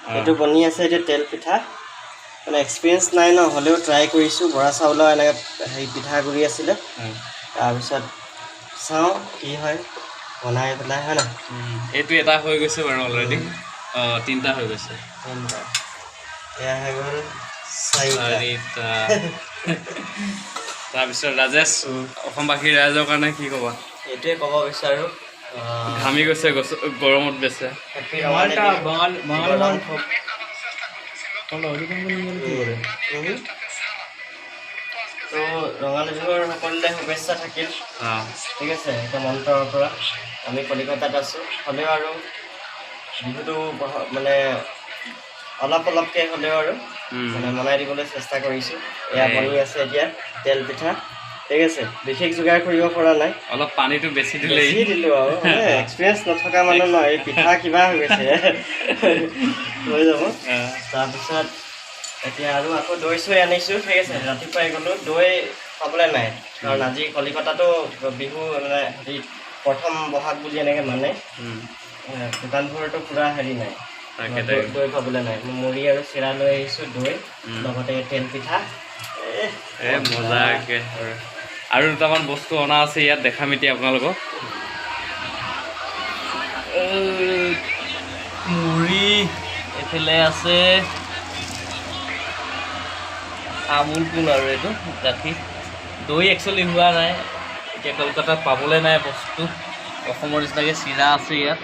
এইটো বনি আছে এতিয়া তেল পিঠা মানে এক্সপিৰিয়েঞ্চ নাই ন হ'লেও ট্ৰাই কৰিছোঁ বৰা চাউলৰ এনেকৈ হেৰি পিঠাগুড়ি আছিলে তাৰপিছত চাওঁ কি হয় বনাই পেলাই হয় নাই এইটো এটা হৈ গৈছে বাৰু অলৰেডি তিনিটা হৈ গৈছে এয়া হৈ গ'ল চাৰিটা তাৰপিছত ৰাজেশ অসমবাসীৰ ৰাইজৰ কাৰণে কি ক'বা এইটোৱে ক'ব বিচাৰোঁ ঘামি গৈছে গৰমত বেছে তো ৰঙালী বিহুৰ সকলোৰে শুভেচ্ছা থাকিল ঠিক আছে এতিয়া মন্ত্ৰৰ পৰা আমি কলিকতাত আছোঁ হ'লেও আৰু বিহুটো মানে অলপ অলপকৈ হ'লেও আৰু মানে মনাই দিবলৈ চেষ্টা কৰিছোঁ এয়া বনি আছে এতিয়া তেল পিঠা ঠিক আছে বিশেষ যোগাৰ কৰিব পৰা নাই অলপ পানীটো বেছি দিলোঁ আৰু মানে এক্সপিৰিয়েঞ্চ নথকা মানুহ নহয় এই পিঠা কিবা হৈ গৈছে হৈ যাব তাৰপিছত এতিয়া আৰু আকৌ দৈ চৈ আনিছোঁ ঠিক আছে ৰাতিপুৱাই গ'লোঁ দৈ পাবলৈ নাই কাৰণ আজি কলিকতাতো বিহু মানে হেৰি প্ৰথম বহাগ বুলি এনেকৈ মানে দোকানবোৰতো পূৰা হেৰি নাই দৈ পাবলৈ নাই মুড়ি আৰু চিৰা লৈ আহিছোঁ দৈ লগতে তেল পিঠা মজাকে আৰু দুটামান বস্তু অনা আছে ইয়াত দেখাম এতিয়া আপোনালোকক মুড়ি এইফালে আছে আমুল কুল আৰু এইটো গাখীৰ দৈ একচুৱেলি হোৱা নাই এতিয়া কলকাতাত পাবলৈ নাই বস্তু অসমৰ নিচিনাকৈ চিৰা আছে ইয়াত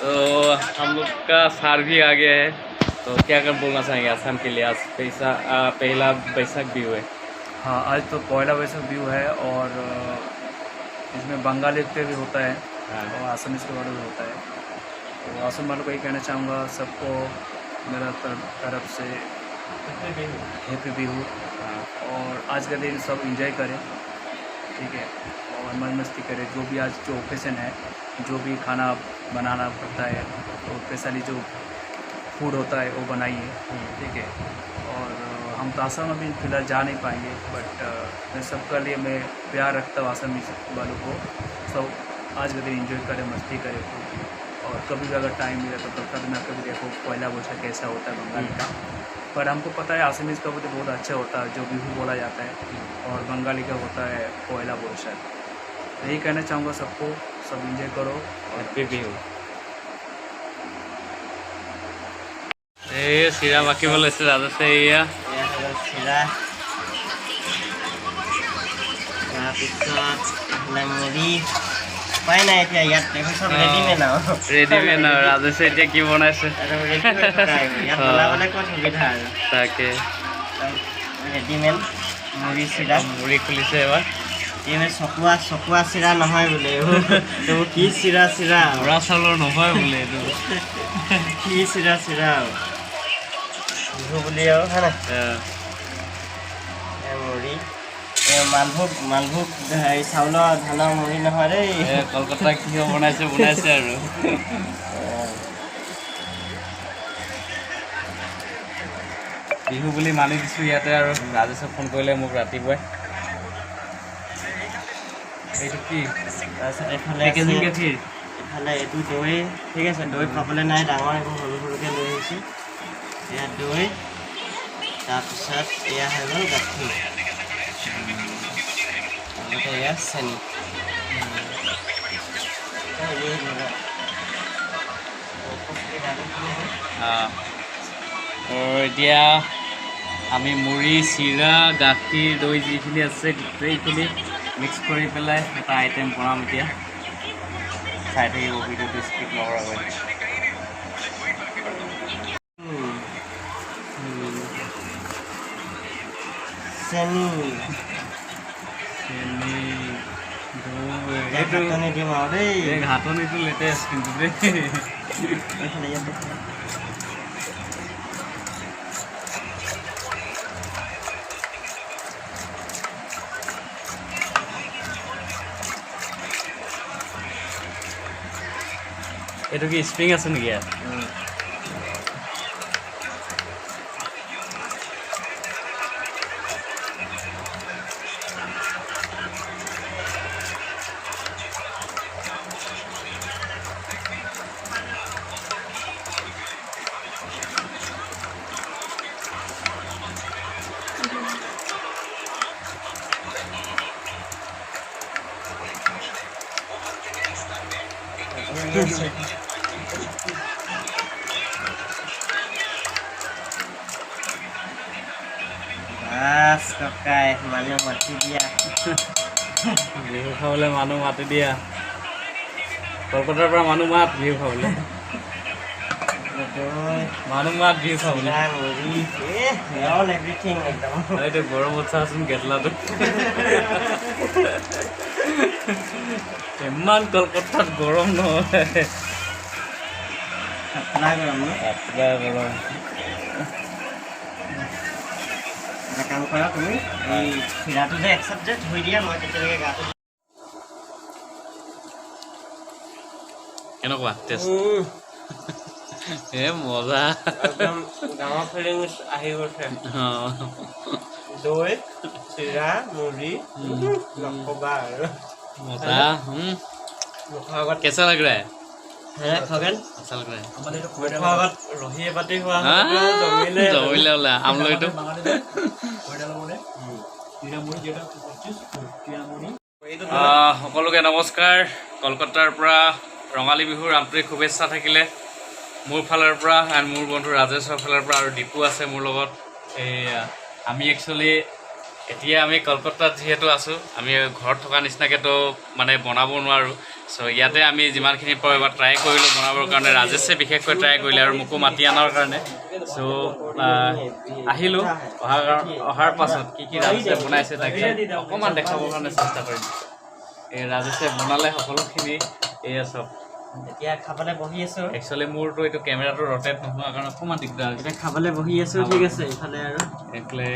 तो हम लोग का सार भी आ गया है तो क्या कर बोलना चाहेंगे आसाम के लिए आज पहला बैसाख भी है हाँ आज तो पहला बैसाख भी है और इसमें बंगाली नृत्य भी होता है और आसामीज के बारे में होता है तो आसाम वालों को ये कहना चाहूँगा सबको मेरा तरफ से हैप्पी बिहू और आज का दिन सब एंजॉय करें ठीक है और मौज मस्ती करें जो भी आज जो ओकेजन है जो भी खाना बनाना पड़ता है तो स्पेशली जो फूड होता है वो बनाइए ठीक है और हम तो आसाम अभी फिलहाल जा नहीं पाएंगे बट मैं सबका लिए मैं प्यार रखता हूँ आसामी वालों को सब आज का दिन एंजॉय करें मस्ती करें और कभी भी अगर टाइम मिले तो कभी ना कभी देखो पहला बोझा कैसा होता है बंगाली का पर हमको पता है आसामीज का तो बहुत अच्छा होता है जो बिहू बोला जाता है और बंगाली का होता है पहला बोझा तो यही कहना चाहूँगा सबको सब एंजॉय करो और बिहू এই চিৰা বাকিব লৈছে ৰাজেশে এয়া চিৰা তাৰপিছত মুড়ি উপায় নাই এতিয়া ইয়াত চব ৰেডিমেড আৰু ৰাজেশে এতিয়া কি বনাইছে ইয়াত বনাবলৈ ক'ত সুবিধা আৰু তাকে ৰেডিমেড মুড়ি চিৰা মুড়ি খুলিছে এবাৰ এই চকুৱা চিৰা নহয় বোলে এইবোৰ কি চিৰা বৰা চাউলৰ নহয় বোলে এইটো কি চিৰা বিহু বুলি আৰু হয় নাই মুড়ি মালভোগ হেৰি চাউলৰ ধানৰ মুড়ি নহয় দেই কলকাতা কিয় বনাইছে আৰু বিহু বুলি মানি দিছোঁ ইয়াতে আৰু ৰাজেশে ফোন কৰিলে মোক ৰাতিপুৱাই এইটো কি তাৰপিছত এইফালে গাখীৰ এইফালে এইটো দৈ ঠিক আছে দৈ পাবলৈ নাই ডাঙৰ এইবোৰ সৰু সৰুকৈ লৈ আহিছোঁ এয়া দৈ তাৰপিছত এয়া হৈ গ'ল গাখীৰ লগতে এয়া চেনি এতিয়া আমি মুড়ি চিৰা গাখীৰ দৈ যিখিনি আছে গোটেইখিনি মিক্স কৰি পেলাই এটা আইটেম বনাম এতিয়া চাই থাকিব ভিডিঅ'টো স্কিপ নকৰাকৈ চেনি দিম আৰু দেই ঘাটনিটো লেটেষ্ট কিন্তু দেই এইটো কি স্প্ৰিং আছে নেকি ইয়াত লাগি আছে বাছ ককাই মানুহ মাতি দিয়া বিহু খাবলৈ মানুহ মাতি দিয়া কলকাতাৰ পৰা মানুহ মাত বিহু খাবলৈ মানুহ মাত বিহু খাবলৈ এভৰিথিং একদম এইটো গৰমত চাচোন কেটলাটো ইমান কলকাতাত গৰম নহয় গৰম ন গৰম এটা কাম কৰা তুমি এই চিৰাটো যে একচাপ যে ধুই দিয়া মই তেতিয়ালৈকে গাটো কেনেকুৱা টেষ্ট মজা একদম গাঁৱৰ ফিলিংছ আহি গৈছে অঁ দৈ চিৰা মুড়ি নক'বা আৰু मजा মুখৰ আগত कैसा लग रहा है হে খগেন अच्छा लग रहा है মুখৰ আগত ৰহিয়ে পাতি হোৱা জমিলে ওলা আমলৈটো সকলোকে নমস্কাৰ কলকাতাৰ পৰা ৰঙালী বিহুৰ আন্তৰিক শুভেচ্ছা থাকিলে মোৰ ফালৰ পৰা আৰু মোৰ বন্ধু ৰাজেশৰ ফালৰ পৰা আৰু দীপু আছে মোৰ লগত এই আমি একচুৱেলি এতিয়া আমি কলকাতাত যিহেতু আছোঁ আমি ঘৰত থকা নিচিনাকৈতো মানে বনাব নোৱাৰোঁ চ' ইয়াতে আমি যিমানখিনি পাৰোঁ এবাৰ ট্ৰাই কৰিলোঁ বনাবৰ কাৰণে ৰাজেশে বিশেষকৈ ট্ৰাই কৰিলে আৰু মোকো মাতি অনাৰ কাৰণে চ' আহিলোঁ অহাৰ পাছত কি ৰাজেশে বনাইছে তাকে অকণমান দেখাবৰ কাৰণে চেষ্টা কৰিম এই ৰাজেশে বনালে সকলোখিনি এয়া চব এতিয়া খাবলৈ বহি আছোঁ একচুৱেলি মোৰতো এইটো কেমেৰাটো ৰটেট নোহোৱাৰ কাৰণে অকণমান দিগদাৰ হৈছে এতিয়া খাবলৈ বহি আছোঁ ঠিক আছে ইফালে আৰু এইফালে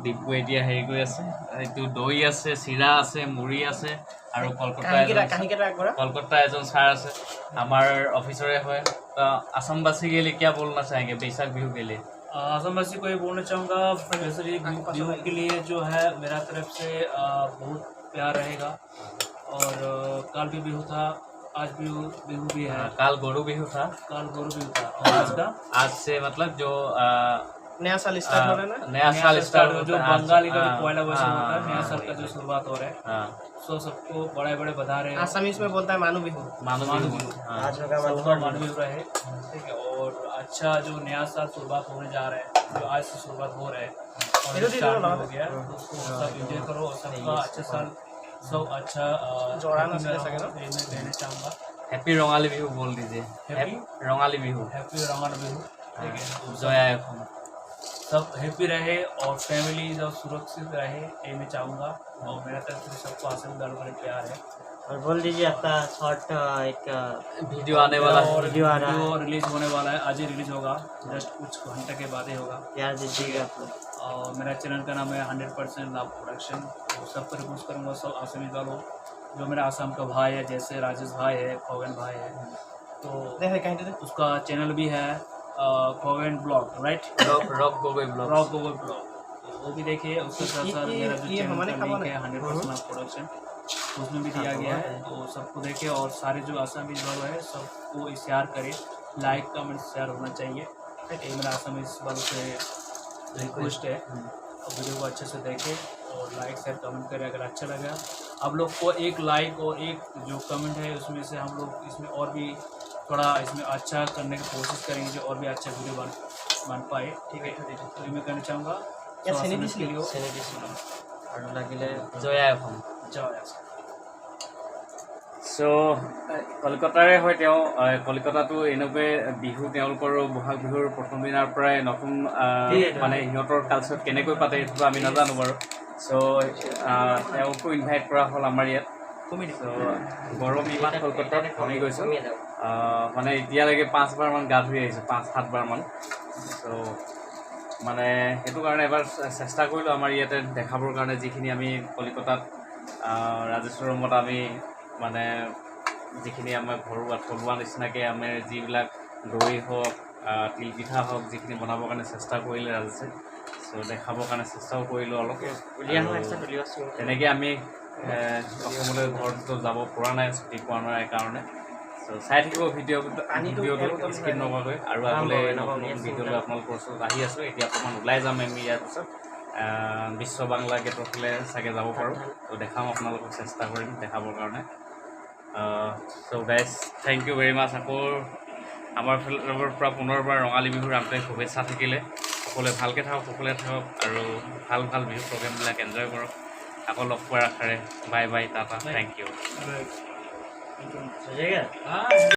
ডিপু এতিয়া হেৰি কৰি আছে এইটো দৈ আছে চিৰা আছে মুড়ি আছে আৰু কলকাতা এজন ছাৰ আছে আমাৰ অফিচৰে হয় असमवासी के लिए क्या बोलना चाहेंगे बैसाख बिहू के लिए असमवासी को ये बोलना चाहूँगा वैसे बिहू के लिए जो है मेरा तरफ से बहुत प्यार रहेगा और कल भी बिहू था आज बिहू भी है काल गोरू बिहू था और आज से मतलब जो नया साल स्टार्ट हो रहा है ना नया साल स्टार्ट जो बंगाली का जो पहला वैसे होता है नया साल का जो शुरुआत हो रहा है हाँ सो सबको बड़े बड़े बधा रहे हैं आसामीज में बोलता है मानू बिहू मानू बिहू आज होगा मानू बिहू रहे ठीक है और अच्छा जो नया साल शुरुआत होने जा रहा है जो आज से शुरुआत हो रहा है और स्टार्ट हो गया उसको सब एंजॉय करो और सबका अच्छा साल सब अच्छा देना चाहूँगा हैप्पी रंगाली बिहू बोल दीजिए रंगाली बिहू हैप्पी रंगाली बिहू ठीक है जय आए सब हैप्पी रहे और फैमिली सब सुरक्षित रहे ये मैं चाहूँगा और मेरा तरफ से सबको आसन बड़े प्यार है और बोल दीजिए आपका शॉर्ट एक वीडियो आने वाला है वीडियो आ रहा है रिलीज होने वाला है आज ही रिलीज होगा जस्ट कुछ घंटे के बाद ही होगा प्यार दीजिएगा आप लोग और मेरा चैनल का नाम है 100% लव प्रोडक्शन तो सबको रिक्वेस्ट करूँगा सब आसामी वालों जो मेरा आसाम का भाई है जैसे राजेश भाई है खगन भाई है तो उसका चैनल भी है Khagan blog right rock Gogoi blog वो भी देखिए उसके साथ साथ मेरा जो चैनल का लिंक है 100% लव प्रोडक्शन उसमें भी दिया गया है तो सबको देखें और सारे जो आसामी वालों है सबको शेयर करें लाइक कमेंट शेयर होना चाहिए ये मेरा आसामी वालों से रिक्वेस्ट है वीडियो को अच्छे से देखें और लाइक शेयर कमेंट करें अगर अच्छा लगा आप लोग को एक लाइक और एक जो कमेंट है उसमें से हम लोग इसमें और भी थोड़ा इसमें अच्छा करने की कोशिश करेंगे जो और भी अच्छा वीडियो बन पाए ठीक है तो मैं कहना चाहूँगा আৰু লাগিলে জয় আই অসম চ' কলকাতাৰে হয় তেওঁ কলিকতাটো এনেকৈ বিহু তেওঁলোকৰো বহাগ বিহুৰ প্ৰথম দিনাৰ পৰাই নতুন মানে সিহঁতৰ কালচাৰত কেনেকৈ পাতে সেইটো আমি নাজানো বাৰু চ' তেওঁকো ইনভাইট কৰা হ'ল আমাৰ ইয়াত গৰম ইমান কলকাতাত কমি গৈছোঁ মানে এতিয়ালৈকে 5বাৰমান গা ধুই আহিছোঁ 5-7 বাৰমান চ' মানে সেইটো কাৰণে এবাৰ চেষ্টা কৰিলোঁ আমাৰ ইয়াতে দেখাবৰ কাৰণে যিখিনি আমি কলিকতাত ৰাজেশ্বৰ ৰুমত আমি মানে যিখিনি আমাৰ ঘৰুৱা থলুৱা নিচিনাকৈ আমি যিবিলাক দৈ হওক তিলপিঠা হওক যিখিনি বনাবৰ কাৰণে চেষ্টা কৰিলে ৰাজেশে চ' দেখাবৰ কাৰণে চেষ্টাও কৰিলোঁ অলপ তেনেকৈ আমি অসমলৈ ঘৰতো যাব পৰা নাই ছুটি পোৱা নাই কাৰণে চ' চাই থাকিব ভিডিঅ'টো স্কিপ নকৰাকৈ আৰু আগলৈ নতুন ভিডিঅ' লৈ আপোনালোকৰ ওচৰত আহি আছোঁ এতিয়া অকণমান ওলাই যাম আমি ইয়াৰ পিছত বিশ্ব বাংলা গেটৰ ফালে চাগে যাব পাৰোঁ ত' দেখাম আপোনালোকক চেষ্টা কৰিম দেখাবৰ কাৰণে চ' গাইজ থেংক ইউ ভেৰি মাছ। আকৌ আমাৰ ফালৰ পৰা পুনৰবাৰ ৰঙালী বিহুৰ আন্তৰিক শুভেচ্ছা থাকিলে। সকলোৱে ভালকৈ থাকক, সকলোৱে থাকক আৰু ভাল ভাল বিহু প্ৰগ্ৰেমবিলাক এনজয় কৰক। আকৌ লগ পোৱাৰ আশাৰে bye bye, tata, thank U.